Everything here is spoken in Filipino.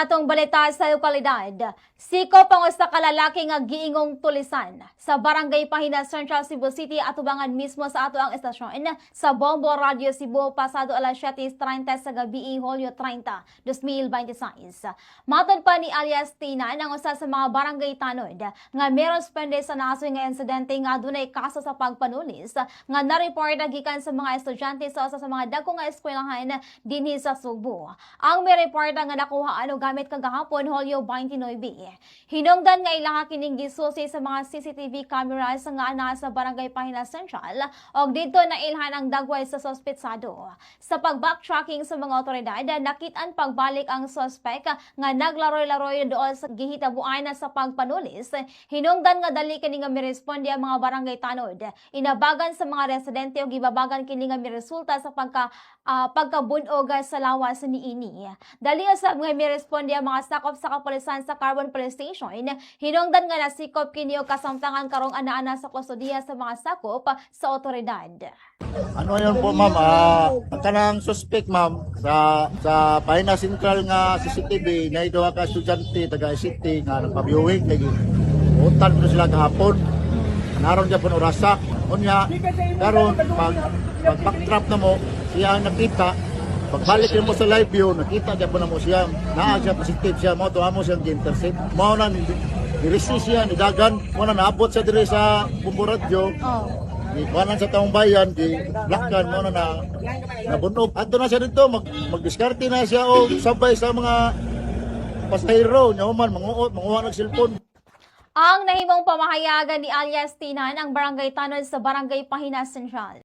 Sa atong balita sa lokalidad, Sikop ang usa ka lalaki nga giingong Tulisan sa Barangay Pahina Central, Cebu City, atubangan mismo sa ato ang istasyon sa Bombo Radyo Cebu, pasado alas 7:30 sa gabie, Hulyo 30, 2026. Matud pa ni alias Tenan ang usa sa mga Barangay Tanod nga miresponde sa nasoy nga insedente nga adunay kaso sa pagpanulis nga na-report gikan sa mga estudyante sa usa sa mga dagkong nga eskwelahan dinhi sa Cebu. Ang report nga nakuha gamit kagahapon, Hulyo 29. Hinungdan nga ilaha kining gisusi sa mga CCTV cameras nga ana sa Barangay Pahina Central og didto na ilhan ang dagway sa sospetsado. Sa pag-backtracking sa mga otoridad, nakit-an pagbalik ang suspect nga naglaroy-laroy doon sa gihitabuan sa pagpanulis. Hinungdan nga dali kini nga miresponde ang mga Barangay Tanod. Inabagan sa mga residente og ibabagan kini nga miresulta sa pagka-bun-og sa lawas niini. Dali sa mga miresponde ang mga sakop sa kapulisan sa Carbon Police Station. Hinungdan nga nasikop kini og kasamtangan karong ana-ana sa kustodiya sa mga sakop sa otoridad. Ano yun po ma'am, kanang suspect ma'am sa Pahina Central nga CCTV na ito ka estudyante taga city nga nagpa-viewing kay utan ko sila kahapon. Naron dyan po orasak. Unya, karon pag backtrap na mo, siya ang nakita. Pagbalik mo sa live view, nakita dyan po na mo siya. Naa siya positive siya, mo to amo siyang gi-intercept. Mao na ni-resist siya, nidagan. Mo na naabot sa dire sa Bombo Radyo. Ikuanan sa taong bayan, di-blackkan mo na nabunog. Ato na siya dito, mag-diskarte na siya o sabay sa mga pasahero. Nyaman, manguha ng cellphone. Ang nahimong pamahayagan ni alias Tenan ang Barangay Tanod sa Barangay Pahina Central.